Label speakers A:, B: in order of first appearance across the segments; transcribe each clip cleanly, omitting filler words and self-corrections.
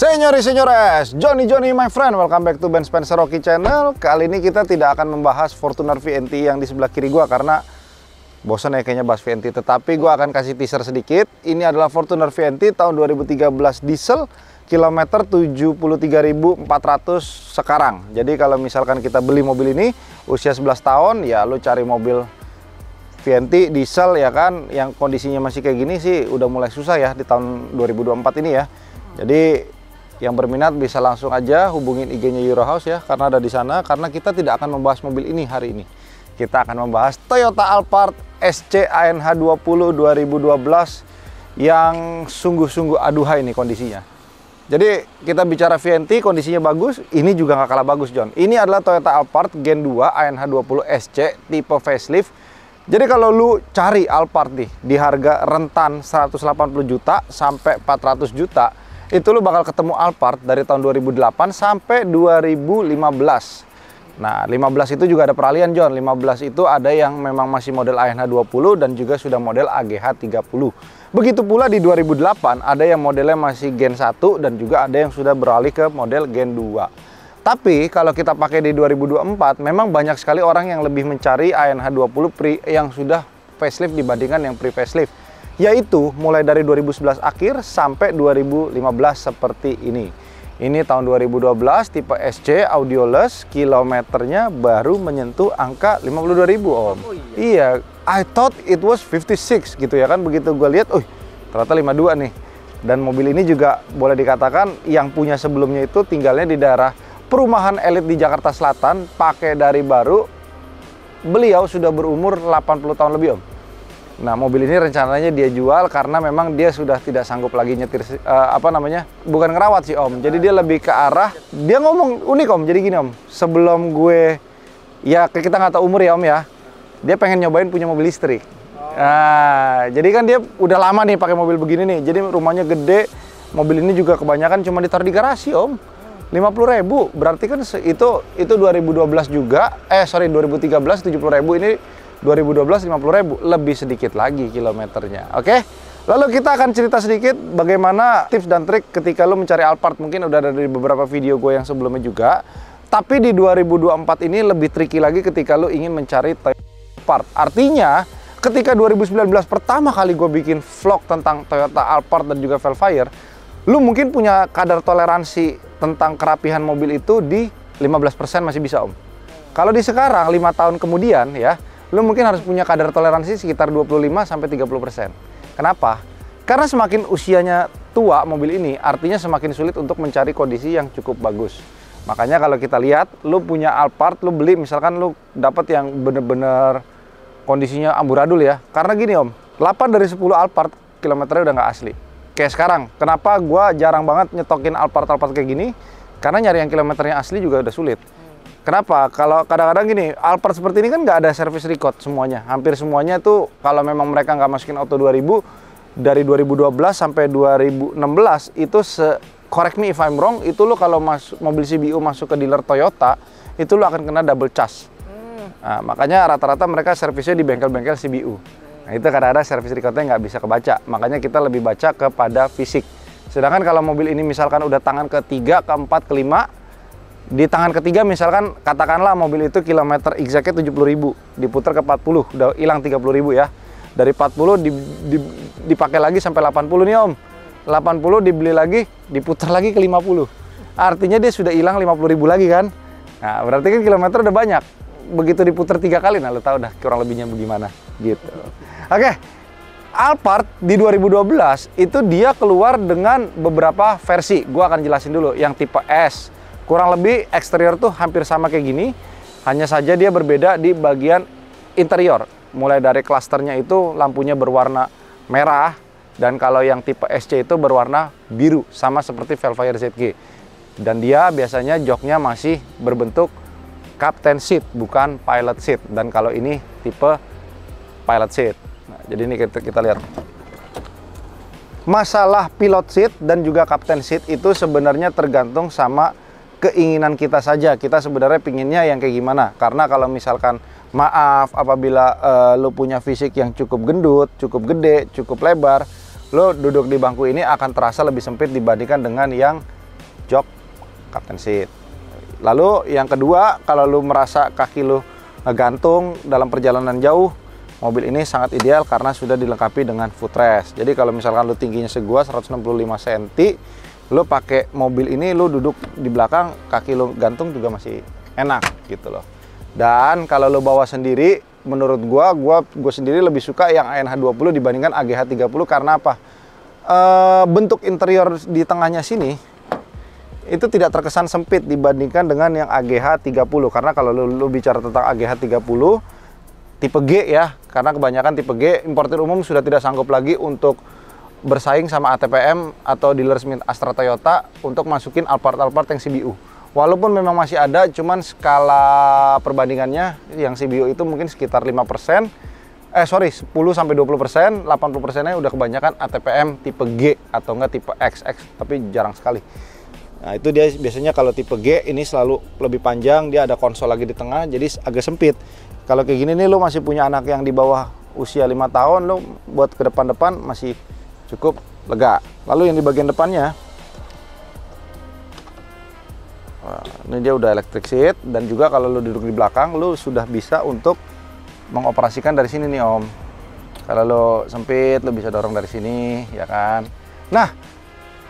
A: Senyori senyores, Johnny my friend, welcome back to Ben Spencer Rocky Channel. Kali ini kita tidak akan membahas Fortuner VNT yang di sebelah kiri gua karena bosan ya kayaknya bahas VNT. Tetapi gua akan kasih teaser sedikit. Ini adalah Fortuner VNT tahun 2013 diesel, kilometer 73.400 sekarang. Jadi kalau misalkan kita beli mobil ini usia 11 tahun, ya lu cari mobil VNT diesel ya kan, yang kondisinya masih kayak gini sih udah mulai susah ya di tahun 2024 ini ya. Jadi yang berminat bisa langsung aja hubungin IG-nya Eurohouse ya, karena ada di sana. Karena kita tidak akan membahas mobil ini hari ini. Kita akan membahas Toyota Alphard SC ANH 20 2012 yang sungguh-sungguh aduhai ini kondisinya. Jadi kita bicara VNT kondisinya bagus, ini juga nggak kalah bagus John. Ini adalah Toyota Alphard Gen 2 ANH 20 SC tipe facelift. Jadi kalau lu cari Alphard nih di harga rentan 180 juta sampai 400 juta, itu lu bakal ketemu Alphard dari tahun 2008 sampai 2015. Nah, 15 itu juga ada peralihan John. 15 itu ada yang memang masih model ANH 20 dan juga sudah model AGH 30. Begitu pula di 2008 ada yang modelnya masih Gen 1 dan juga ada yang sudah beralih ke model Gen 2. Tapi kalau kita pakai di 2024 memang banyak sekali orang yang lebih mencari ANH 20 pre yang sudah facelift dibandingkan yang pre facelift. Yaitu mulai dari 2011 akhir sampai 2015 seperti ini. Ini tahun 2012 tipe SC audioless, kilometernya baru menyentuh angka 52.000 om. Oh, iya, I thought it was 56 gitu ya kan. Begitu gue lihat, ternyata 52 nih. Dan mobil ini juga boleh dikatakan yang punya sebelumnya itu tinggalnya di daerah perumahan elit di Jakarta Selatan, pakai dari baru. Beliau sudah berumur 80 tahun lebih om. Nah, mobil ini rencananya dia jual karena memang dia sudah tidak sanggup lagi nyetir, bukan ngerawat sih om. Jadi dia lebih ke arah, dia ngomong unik om, jadi gini om, sebelum gue, ya kita nggak tahu umur ya om ya, dia pengen nyobain punya mobil listrik. Nah, jadi kan dia udah lama nih pakai mobil begini nih, jadi rumahnya gede, mobil ini juga kebanyakan cuma ditaruh di garasi om. 50.000, berarti kan itu 2012 juga, 2013 70.000, ini 2012 50.000, lebih sedikit lagi kilometernya. Oke, lalu kita akan cerita sedikit bagaimana tips dan trik ketika lo mencari Alphard. Mungkin udah ada di beberapa video gue yang sebelumnya juga, tapi di 2024 ini lebih tricky lagi ketika lo ingin mencari Toyota Alphard. Artinya ketika 2019 pertama kali gue bikin vlog tentang Toyota Alphard dan juga Velfire, lo mungkin punya kadar toleransi tentang kerapihan mobil itu di 15% masih bisa om. Kalau di sekarang 5 tahun kemudian ya, lu mungkin harus punya kadar toleransi sekitar 25-30%. Kenapa? Karena semakin usianya tua mobil ini, artinya semakin sulit untuk mencari kondisi yang cukup bagus. Makanya kalau kita lihat, lu punya Alphard, lu beli misalkan lu dapat yang bener-bener kondisinya amburadul ya. Karena gini om, 8 dari 10 Alphard kilometernya udah nggak asli. Kayak sekarang, kenapa gua jarang banget nyetokin Alphard kayak gini? Karena nyari yang kilometernya asli juga udah sulit. Kenapa? Kalau kadang-kadang gini, Alphard seperti ini kan nggak ada service record semuanya. Hampir semuanya tuh kalau memang mereka nggak masukin auto 2000, dari 2012 sampai 2016 itu correct me if I'm wrong, itu lo kalau mobil CBU masuk ke dealer Toyota, itu lo akan kena double charge. Nah, makanya rata-rata mereka servisnya di bengkel-bengkel CBU. Nah, itu kadang-kadang service recordnya nggak bisa kebaca. Makanya kita lebih baca kepada fisik. Sedangkan kalau mobil ini misalkan udah tangan ketiga, keempat, kelima, di tangan ketiga misalkan katakanlah mobil itu kilometer exactnya 70.000, diputar ke 40, udah hilang 30.000 ya. Dari 40 dipakai lagi sampai 80 nih om. 80 dibeli lagi, diputar lagi ke 50. Artinya dia sudah hilang 50.000 lagi kan. Nah, berarti kan kilometer udah banyak. Begitu diputar 3 kali, nah lo tau dah kurang lebihnya bagaimana gitu. Oke. Alphard di 2012 itu dia keluar dengan beberapa versi. Gua akan jelasin dulu yang tipe S. Kurang lebih eksterior tuh hampir sama kayak gini, hanya saja dia berbeda di bagian interior. Mulai dari klasternya itu lampunya berwarna merah, dan kalau yang tipe SC itu berwarna biru, sama seperti Velfire ZG. Dan dia biasanya joknya masih berbentuk captain seat, bukan pilot seat. Dan kalau ini tipe pilot seat. Nah, jadi ini kita lihat. Masalah pilot seat dan juga captain seat itu sebenarnya tergantung sama keinginan kita saja. Kita sebenarnya pinginnya yang kayak gimana. Karena kalau misalkan maaf apabila lo punya fisik yang cukup gendut, cukup gede, cukup lebar, lo duduk di bangku ini akan terasa lebih sempit dibandingkan dengan yang jok, captain seat. Lalu yang kedua, kalau lu merasa kaki lu ngegantung dalam perjalanan jauh, mobil ini sangat ideal karena sudah dilengkapi dengan footrest. Jadi kalau misalkan lu tingginya segua 165 cm, lu pakai mobil ini, lu duduk di belakang, kaki lu gantung juga masih enak gitu loh. Dan kalau lu bawa sendiri, menurut gua sendiri lebih suka yang ANH 20 dibandingkan AGH 30 karena apa? Bentuk interior di tengahnya sini itu tidak terkesan sempit dibandingkan dengan yang AGH 30. Karena kalau lu bicara tentang AGH 30 tipe G ya, karena kebanyakan tipe G importir umum sudah tidak sanggup lagi untuk bersaing sama ATPM atau dealer Astra Toyota untuk masukin Alphard yang CBU. Walaupun memang masih ada, cuman skala perbandingannya yang CBU itu mungkin sekitar 5%, 10-20%, 80%-nya udah kebanyakan ATPM tipe G atau enggak tipe XX, tapi jarang sekali. Nah itu dia biasanya kalau tipe G ini selalu lebih panjang, dia ada konsol lagi di tengah, jadi agak sempit. Kalau kayak gini nih lo masih punya anak yang di bawah usia 5 tahun, lo buat ke depan-depan masih cukup lega. Lalu yang di bagian depannya, ini dia udah electric seat, dan juga kalau lo duduk di belakang, lo sudah bisa untuk mengoperasikan dari sini nih Om. Kalau lo sempit, lo bisa dorong dari sini, ya kan. Nah,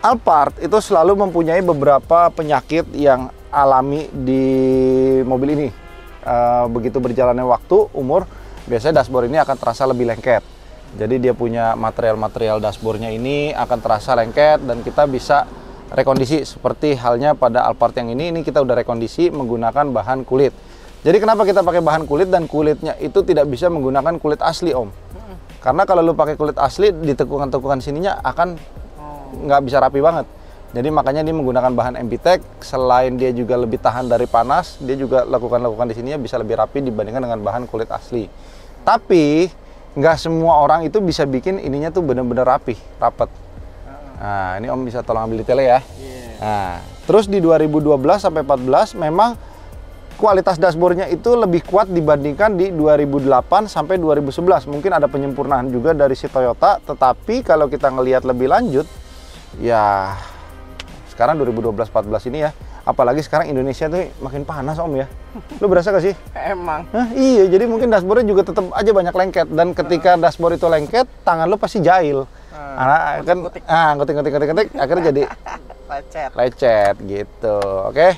A: Alphard itu selalu mempunyai beberapa penyakit yang alami di mobil ini. Begitu berjalannya waktu, umur, biasanya dashboard ini akan terasa lebih lengket. Jadi dia punya material-material dashboardnya ini akan terasa lengket, dan kita bisa rekondisi seperti halnya pada Alphard yang ini kita udah rekondisi menggunakan bahan kulit. Jadi kenapa kita pakai bahan kulit, dan kulitnya itu tidak bisa menggunakan kulit asli Om. Karena kalau lu pakai kulit asli, di tekukan-tekukan sininya akan nggak bisa rapi banget. Jadi makanya dia menggunakan bahan MBTEC. Selain dia juga lebih tahan dari panas, dia juga lakukan di sininya bisa lebih rapi dibandingkan dengan bahan kulit asli. Tapi nggak semua orang itu bisa bikin ininya tuh bener-bener rapet. Nah ini Om bisa tolong ambil detailnya ya. Nah terus di 2012 sampai 14 memang kualitas dashboardnya itu lebih kuat dibandingkan di 2008 sampai 2011. Mungkin ada penyempurnaan juga dari si Toyota, tetapi kalau kita ngelihat lebih lanjut, ya sekarang 2012-14 ini ya, apalagi sekarang Indonesia tuh makin panas Om ya. Lu berasa gak sih?
B: Emang.
A: Iya, jadi mungkin dashboardnya juga tetap aja banyak lengket, dan ketika dashboard itu lengket, tangan lu pasti jahil. Ngutik-ngutik, akhirnya jadi lecet gitu. Oke.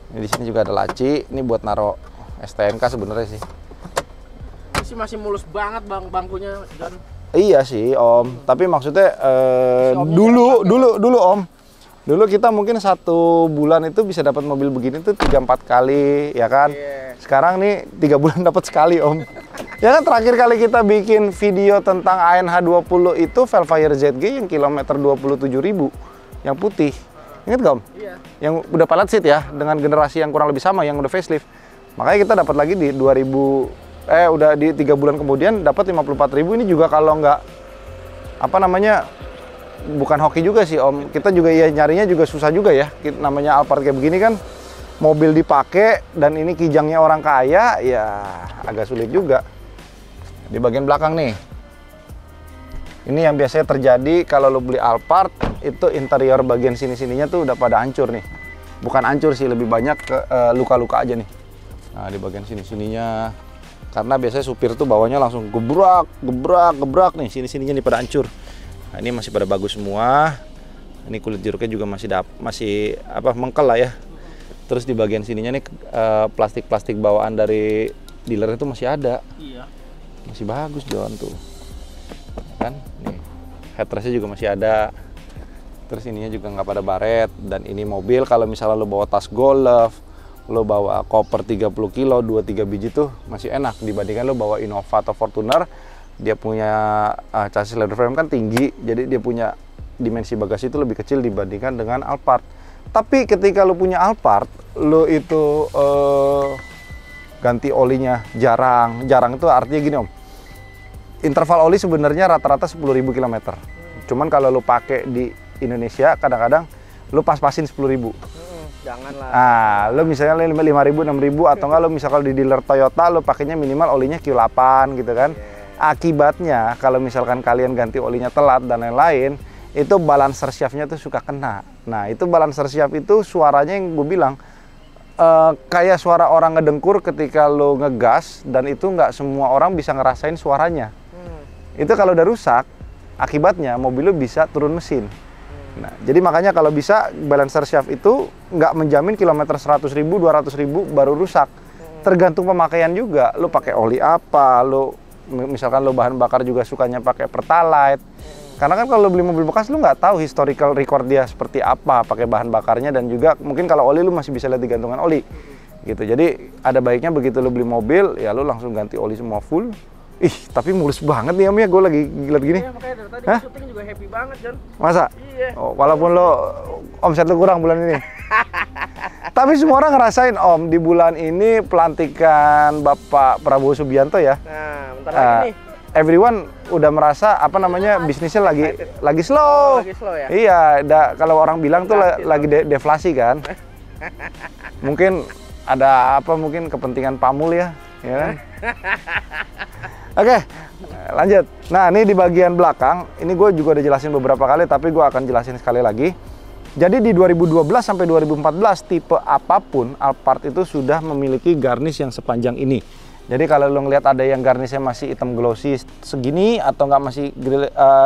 A: Ini di sini juga ada laci, ini buat naro STNK sebenarnya sih.
B: Ini sih masih mulus banget bangkunya, John.
A: Iya sih Om, tapi maksudnya dulu Om, dulu kita mungkin 1 bulan itu bisa dapat mobil begini tuh 3-4 kali ya kan. Sekarang nih 3 bulan dapat sekali Om. Ya kan terakhir kali kita bikin video tentang ANH 20 itu Velfire ZG yang kilometer 27.000 yang putih. Ingat gak Om? Iya. Yang udah pallet seat ya, dengan generasi yang kurang lebih sama, yang udah facelift. Makanya kita dapat lagi di 2000 udah di 3 bulan kemudian dapat 54.000. Ini juga kalau nggak bukan hoki juga sih Om, kita juga ya nyarinya juga susah juga ya. Namanya Alphard kayak begini kan, mobil dipakai dan ini kijangnya orang kaya, ya agak sulit juga. Di bagian belakang nih, ini yang biasanya terjadi kalau lo beli Alphard, itu interior bagian sini-sininya tuh udah pada hancur nih. Bukan hancur sih, lebih banyak ke luka-luka aja nih. Nah di bagian sini-sininya, karena biasanya supir tuh bawanya langsung gebrak nih, sini-sininya nih pada hancur. Nah ini masih pada bagus semua. Ini kulit jeruknya juga masih mengkel lah ya. Terus di bagian sininya nih plastik-plastik bawaan dari dealer itu masih ada. Iya. Masih bagus John tuh. Kan? Nih. Headrestnya juga masih ada. Terus ininya juga nggak pada baret. Dan ini mobil kalau misalnya lo bawa tas golf, lo bawa koper 30 kilo, 2-3 biji tuh masih enak dibandingkan lo bawa Innova atau Fortuner. Dia punya chassis leather frame kan tinggi, jadi dia punya dimensi bagasi itu lebih kecil dibandingkan dengan Alphard. Tapi ketika lo punya Alphard, lo itu ganti olinya jarang itu artinya gini Om. Interval oli sebenarnya rata-rata 10.000 km. Cuman kalau lo pakai di Indonesia kadang-kadang lo pas-pasin 10.000.
B: Janganlah.
A: Ah, lo misalnya 5.000, 6.000 atau enggak lo misalkan di dealer Toyota lo pakainya minimal olinya Q8 gitu kan. Akibatnya kalau misalkan kalian ganti olinya telat dan lain-lain, itu balancer shaft-nya tuh suka kena. Nah, itu balancer shaft itu suaranya yang gue bilang kayak suara orang ngedengkur ketika lo ngegas, dan itu nggak semua orang bisa ngerasain suaranya. Itu kalau udah rusak, akibatnya mobil lo bisa turun mesin. Nah, jadi makanya kalau bisa balancer shaft itu nggak menjamin kilometer 100.000, 200.000 baru rusak. Tergantung pemakaian juga. Lo pakai oli apa, lo misalkan lo bahan bakar juga sukanya pakai Pertalite. Karena kan kalau lo beli mobil bekas lo nggak tahu historical record dia seperti apa pakai bahan bakarnya, dan juga mungkin kalau oli lo masih bisa lihat di gantungan oli. Gitu. Jadi ada baiknya begitu lo beli mobil ya lo langsung ganti oli semua full. Ih, tapi mulus banget nih Om ya, gue lagi lihat gini.
B: Iya, makanya dari tadi syuting juga happy banget, John.
A: Masa?
B: Iya.
A: Oh, walaupun lo omset lo kurang bulan ini. Tapi semua orang ngerasain Om, di bulan ini pelantikan Bapak Prabowo Subianto ya.
B: Nah, bentar lagi nih.
A: Everyone udah merasa apa namanya bisnisnya lagi slow.
B: Lagi slow ya?
A: Iya, kalau orang bilang tuh lagi deflasi kan. Mungkin ada apa, mungkin kepentingan pamul ya kan? Oke, lanjut. Nah, ini di bagian belakang, ini gue juga udah jelasin beberapa kali, tapi gue akan jelasin sekali lagi. Jadi di 2012 sampai 2014, tipe apapun Alphard itu sudah memiliki garnish yang sepanjang ini. Jadi kalau lo ngeliat ada yang garnishnya masih hitam glossy segini, atau nggak masih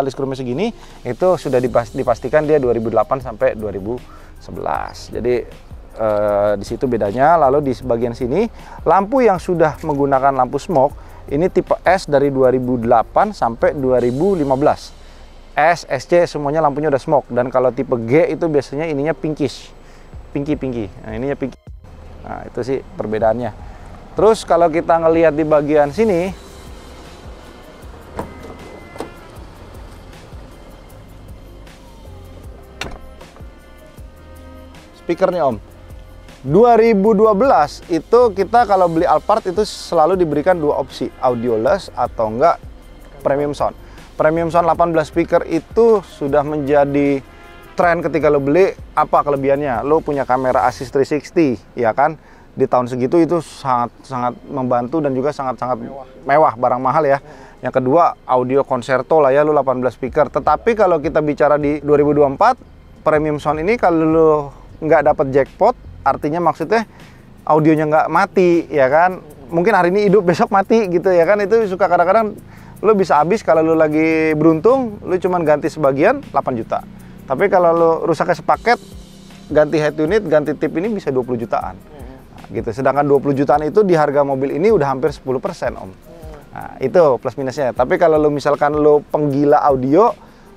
A: list chrome segini, itu sudah dipastikan dia 2008 sampai 2011. Jadi di situ bedanya. Lalu di bagian sini, lampu yang sudah menggunakan lampu smoke, ini tipe S dari 2008 sampai 2015. S, SC semuanya lampunya udah smoke. Dan kalau tipe G itu biasanya ininya pinkish. Pinky. Nah, ininya pinky. Nah, itu sih perbedaannya. Terus kalau kita ngelihat di bagian sini, speakernya Om. 2012 itu kita kalau beli Alphard itu selalu diberikan dua opsi, audioless atau enggak premium sound. Premium sound 18 speaker itu sudah menjadi tren ketika lo beli. Apa kelebihannya? Lo punya kamera Assist 360, ya kan? Di tahun segitu itu sangat membantu dan juga sangat mewah, barang mahal ya. Yang kedua, audio concerto lah ya, lo 18 speaker. Tetapi kalau kita bicara di 2024, premium sound ini kalau lo nggak dapat jackpot, artinya maksudnya audionya nggak mati, ya kan? Mungkin hari ini hidup, besok mati gitu ya kan? Itu suka kadang-kadang lo bisa habis kalau lo lagi beruntung, lo cuman ganti sebagian 8 juta. Tapi kalau lo rusaknya sepaket, ganti head unit, ganti tip ini bisa 20 jutaan. Nah, gitu. Sedangkan 20 jutaan itu di harga mobil ini udah hampir 10% Om. Nah, itu plus minusnya. Tapi kalau lo misalkan lo penggila audio,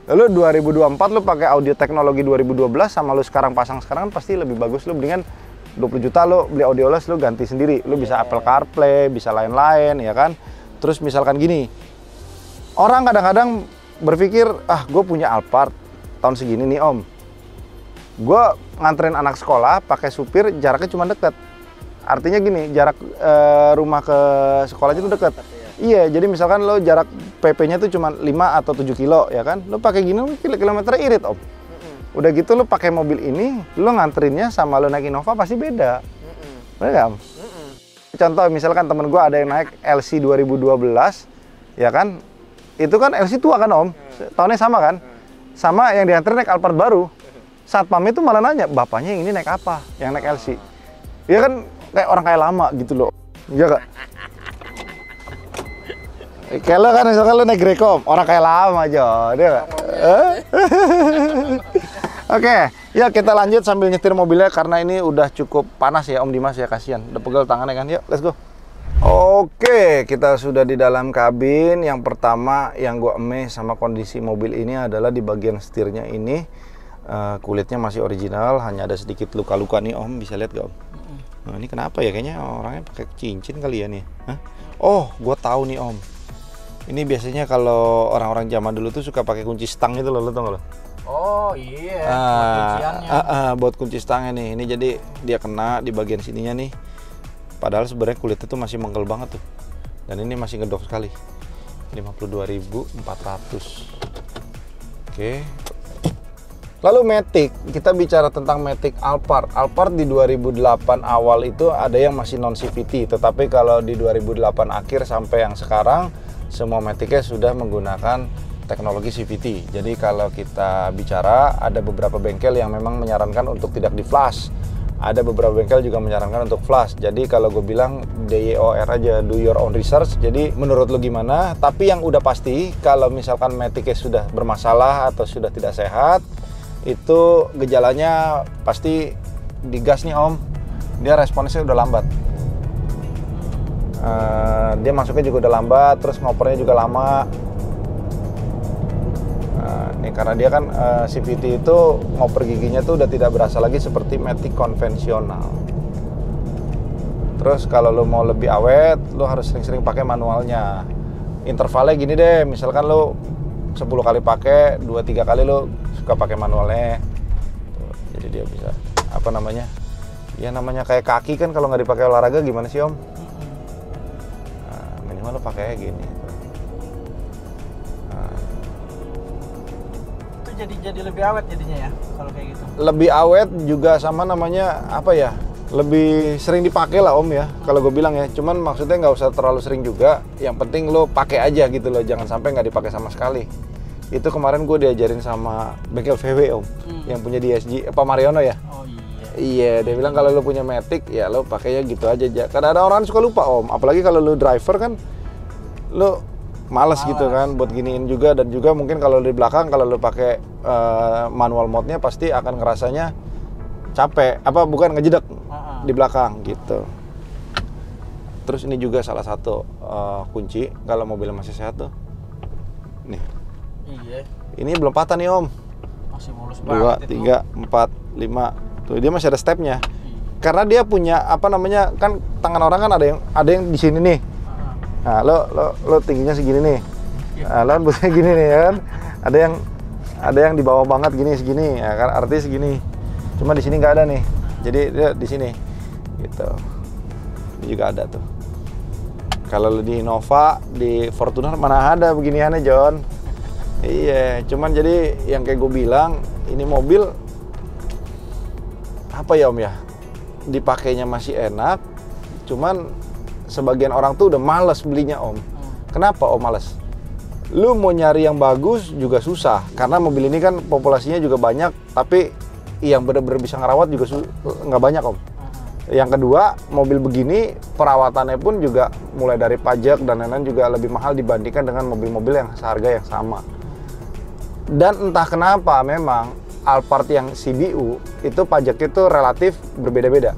A: lo 2024 lo pakai audio teknologi 2012 sama lo sekarang pasang sekarang pasti lebih bagus. Lo mendingan 20 juta lo beli audioless, lo ganti sendiri. Lo bisa Apple CarPlay, bisa lain-lain ya kan. Terus misalkan gini, orang kadang-kadang berpikir, gue punya Alphard tahun segini nih Om, gue nganterin anak sekolah pakai supir, jaraknya cuma deket. Artinya gini, jarak rumah ke sekolahnya itu deket. Iya, jadi misalkan lo jarak PP-nya tuh cuma 5 atau 7 kilo ya kan, lo pakai gini kilometernya irit Om. Udah gitu lo pakai mobil ini, lo nganterinnya sama lo naik Innova pasti beda. Bener gak Om? Contoh misalkan temen gue ada yang naik LC 2012 ya kan, itu kan LC tua kan Om, tahunnya sama kan, sama yang diantar naik Alphard baru. Satpam itu malah nanya, bapaknya yang ini naik apa, yang naik LC. Ya kan kayak orang kayak lama gitu loh, iya gak? Kayak lo kan misalkan lo naik Grekom, orang kayak lama aja, dia gak? Oke, ya kita lanjut sambil nyetir mobilnya karena ini udah cukup panas ya Om Dimas ya, kasihan, udah pegel tangannya kan, yuk let's go. Oke, kita sudah di dalam kabin. Yang pertama yang gue amazed sama kondisi mobil ini adalah di bagian setirnya ini, kulitnya masih original, hanya ada sedikit luka-luka nih Om, bisa lihat gak Om? Nah, ini kenapa ya, kayaknya orangnya pakai cincin kali ya nih. Hah? Oh, gue tahu nih Om. Ini biasanya kalau orang-orang zaman dulu tuh suka pakai kunci stang gitu loh, lo tau gak lo?
B: Oh iya, buat kunciannya.
A: Buat kunci stangnya nih. Ini jadi dia kena di bagian sininya nih. Padahal sebenarnya kulitnya tuh masih mengkel banget tuh. Dan ini masih ngedok sekali. 52.400. Oke. Lalu Matic, kita bicara tentang Matic Alphard. Alphard di 2008 awal itu ada yang masih non CVT, tetapi kalau di 2008 akhir sampai yang sekarang semua Maticnya sudah menggunakan teknologi CVT. Jadi kalau kita bicara, ada beberapa bengkel yang memang menyarankan untuk tidak di flash. Ada beberapa bengkel juga menyarankan untuk flash. Jadi kalau gue bilang DYOR aja, do your own research. Jadi menurut lo gimana? Tapi yang udah pasti, kalau misalkan Matic sudah bermasalah atau sudah tidak sehat, itu gejalanya pasti digas nih Om. Dia responsnya udah lambat. Dia masuknya juga udah lambat, terus ngopernya juga lama. Nih karena dia kan CVT itu ngoper giginya tuh udah tidak berasa lagi seperti Matic konvensional. Terus kalau lo mau lebih awet, lo harus sering-sering pakai manualnya. Intervalnya gini deh, misalkan lo 10 kali pakai, 2-3 kali lo suka pakai manualnya. Jadi dia bisa apa namanya? Ya namanya kayak kaki kan, kalau nggak dipakai olahraga gimana sih Om? Minimal lo pakainya gini.
C: Jadi lebih awet jadinya ya kalau kayak gitu.
A: Lebih awet juga sama namanya apa ya? Lebih sering dipakai lah Om ya. Kalau gue bilang ya, cuman maksudnya nggak usah terlalu sering juga. Yang penting lo pakai aja gitu loh, jangan sampai nggak dipakai sama sekali. Itu kemarin gue diajarin sama bengkel VW Om, yang punya DSG, Pak Mariono ya.
C: Oh iya.
A: Iya, dia bilang kalau lo punya Matic ya lo pakainya gitu aja. Karena ada orang suka lupa Om, apalagi kalau lo driver kan lo males gitu kan buat giniin juga, dan juga mungkin kalau di belakang kalau lo pakai manual mode-nya pasti akan ngerasanya capek, bukan ngejedek di belakang gitu. Terus ini juga salah satu kunci kalau mobilnya masih sehat tuh. Nih.
C: Iya.
A: Ini belum patah nih Om.
C: Masih mulus
A: 2,
C: banget
A: 3, 4, 5. Tuh dia masih ada stepnya. Karena dia punya apa namanya, kan tangan orang kan ada yang di sini nih. Nah, lo tingginya segini nih. Nah, lo kan butuhnya gini nih ya kan. Ada yang di bawah banget gini segini, ya kan artinya segini. Cuma di sini nggak ada nih. Jadi dia di sini. Gitu. Ini juga ada tuh. Kalau di Innova, di Fortuner mana ada beginiannya, John? Iya, cuman jadi yang kayak gue bilang, ini mobil apa ya Om ya? Dipakainya masih enak, cuman sebagian orang tuh udah males belinya Om. Kenapa Om males? Lu mau nyari yang bagus juga susah, karena mobil ini kan populasinya juga banyak, tapi yang bener-bener bisa ngerawat juga nggak banyak Om. Yang kedua, mobil begini perawatannya pun juga mulai dari pajak dan lain-lain juga lebih mahal dibandingkan dengan mobil-mobil yang seharga yang sama. Dan entah kenapa memang Alphard yang CBU itu pajaknya itu relatif berbeda-beda.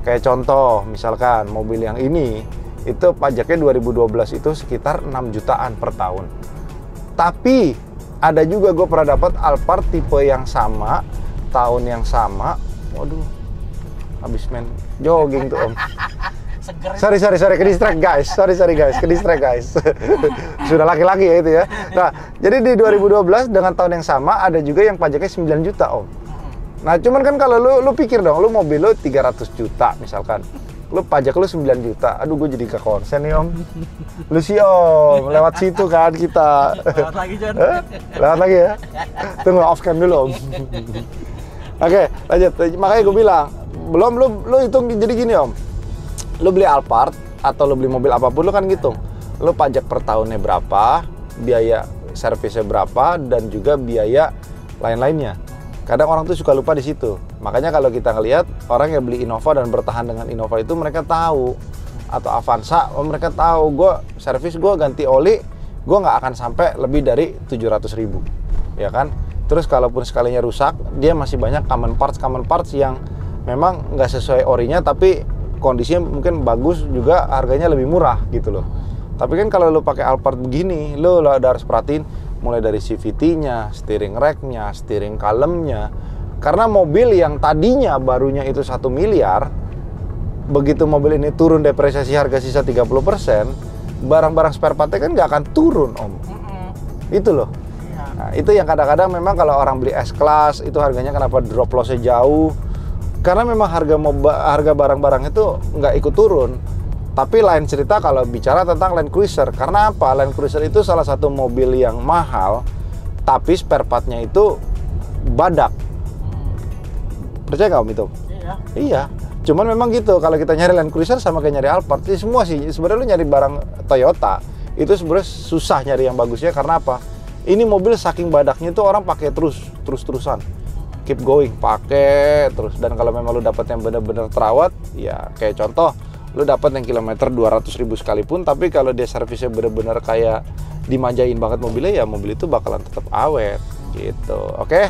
A: Kayak contoh, misalkan mobil yang ini itu pajaknya 2012 itu sekitar 6 jutaan per tahun. Tapi ada juga gue pernah dapat Alphard tipe yang sama, tahun yang sama. Waduh, habis main jogging tuh Om. Sorry, ke distract guys. Sorry guys, ke distract guys. Sudah laki-laki ya itu ya. Nah, jadi di 2012 dengan tahun yang sama ada juga yang pajaknya 9 juta Om. Nah, cuman kan kalau lu pikir dong, lu mobil lu 300 juta misalkan. Lu pajak lu 9 juta. Aduh, gue jadi ke konsen nih Om. Lu sih Om, lewat situ kan kita.
C: Lewat lagi John.
A: Lewat lagi ya. Tunggu off cam dulu Om. Oke, lanjut. Makanya gue bilang, belum lu hitung jadi gini Om. Lu beli Alphard atau lu beli mobil apapun, lu kan ngitung. Lu pajak per tahunnya berapa, biaya servisnya berapa, dan juga biaya lain-lainnya. Kadang orang tuh suka lupa di situ. Makanya kalau kita ngelihat orang yang beli Innova dan bertahan dengan Innova itu mereka tahu, atau Avanza, mereka tahu servis gue ganti oli, gue nggak akan sampai lebih dari 700.000, ya kan? Terus kalaupun sekalinya rusak, dia masih banyak common parts yang memang nggak sesuai orinya, tapi kondisinya mungkin bagus juga, harganya lebih murah gitu loh. Tapi kan kalau lo pakai Alphard begini, lo harus perhatiin mulai dari CVT-nya, steering rack-nya, steering column-nya. Karena mobil yang tadinya barunya itu 1 miliar, begitu mobil ini turun depresiasi harga sisa 30%, barang-barang spare part-nya kan nggak akan turun Om. Itu loh. Nah, itu yang kadang-kadang memang kalau orang beli S-Class itu harganya kenapa drop loss-nya jauh. Karena memang harga barang-barang itu nggak ikut turun. Tapi lain cerita kalau bicara tentang Land Cruiser. Karena apa? Land Cruiser itu salah satu mobil yang mahal, tapi spare part-nya itu badak. Percaya nggak Om itu? Iya. Cuman memang gitu, kalau kita nyari Land Cruiser sama kayak nyari Alphard, semua sih sebenarnya lu nyari barang Toyota itu sebenarnya susah nyari yang bagusnya. Karena apa? Ini mobil saking badaknya tuh orang pakai terus-terusan. Keep going, pakai terus. Dan kalau memang lu dapat yang bener-bener terawat, ya kayak contoh, lu dapat yang kilometer 200.000 sekalipun, tapi kalau dia servisnya bener-bener kayak dimanjain banget mobilnya, ya mobil itu bakalan tetap awet gitu. Oke.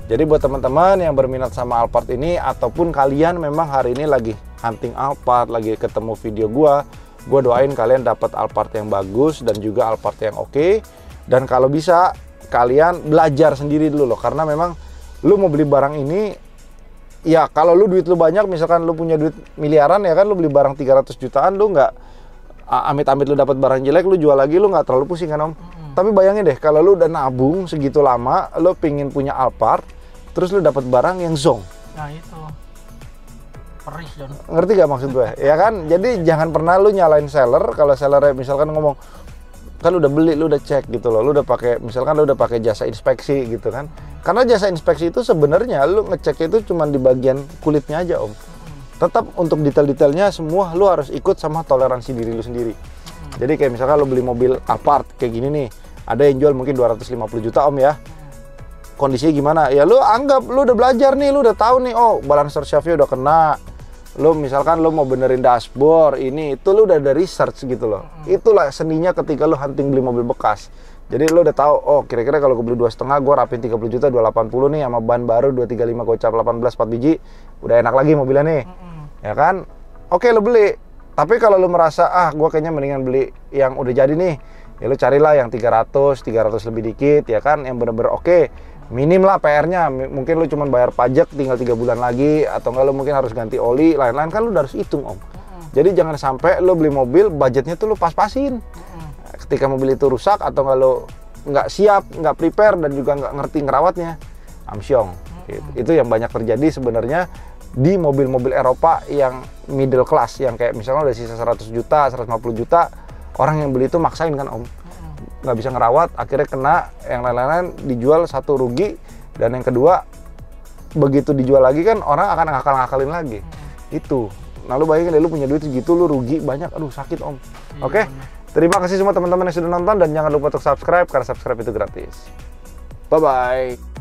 A: Jadi buat teman-teman yang berminat sama Alphard ini, ataupun kalian memang hari ini lagi hunting Alphard, lagi ketemu video gua doain kalian dapat Alphard yang bagus dan juga Alphard yang oke. Dan kalau bisa kalian belajar sendiri dulu loh, karena memang lu mau beli barang ini, ya kalau lu duit lu banyak, misalkan lu punya duit miliaran ya kan, lu beli barang 300 jutaan, lu nggak amit-amit lu dapat barang jelek, lu jual lagi, lu nggak terlalu pusing kan Om. Tapi bayangin deh, kalau lu udah nabung segitu lama, lu pingin punya Alphard, terus lu dapat barang yang zonk.
C: Nah itu perih John.
A: Ngerti gak maksud gue? Ya kan? Jadi jangan pernah lu nyalain seller kalau sellernya misalkan ngomong, kan lu udah beli, lu udah cek gitu loh, lu udah pakai, misalkan lu udah pakai jasa inspeksi gitu kan. Karena jasa inspeksi itu sebenarnya lu ngecek itu cuma di bagian kulitnya aja Om. Tetap untuk detail-detailnya semua lu harus ikut sama toleransi diri lu sendiri. Jadi kayak misalkan lu beli mobil Alphard kayak gini nih, ada yang jual mungkin 250 juta Om ya. Kondisinya gimana? Ya lu anggap lu udah belajar nih, lu udah tahu nih, oh balancer shaftnya udah kena. Lu misalkan lu mau benerin dashboard ini itu, lu udah ada research gitu loh. Itulah seninya ketika lu hunting beli mobil bekas. Jadi lu udah tahu, oh kira-kira kalau gue beli 2,5 gue rapin 30 juta 280 nih, sama ban baru 235 gocap 18 4 biji, udah enak lagi mobilnya nih. Ya kan? Oke, lu beli. Tapi kalau lu merasa gue kayaknya mendingan beli yang udah jadi nih, ya lu carilah yang 300 lebih dikit ya kan, yang bener-bener oke. Minim lah PR-nya, mungkin lu cuma bayar pajak tinggal 3 bulan lagi, atau enggak lu mungkin harus ganti oli, lain-lain kan lu udah harus hitung Om. Jadi jangan sampai lu beli mobil, budgetnya tuh lu pas-pasin. Ketika mobil itu rusak, atau enggak lu nggak siap, nggak prepare, dan juga nggak ngerti ngerawatnya, amsyong. Gitu. Itu yang banyak terjadi sebenarnya di mobil-mobil Eropa yang middle class, yang kayak misalnya udah sisa 100 juta, 150 juta, orang yang beli itu maksain kan Om. Nggak bisa ngerawat, akhirnya kena, yang lain-lain dijual, satu rugi, dan yang kedua begitu dijual lagi kan orang akan ngakal-ngakalin lagi. Itu. Nah lu bayangin deh, lu punya duit segitu, lu rugi banyak, aduh sakit Om. Oke? Terima kasih semua teman-teman yang sudah nonton, dan jangan lupa untuk subscribe, karena subscribe itu gratis. Bye-bye.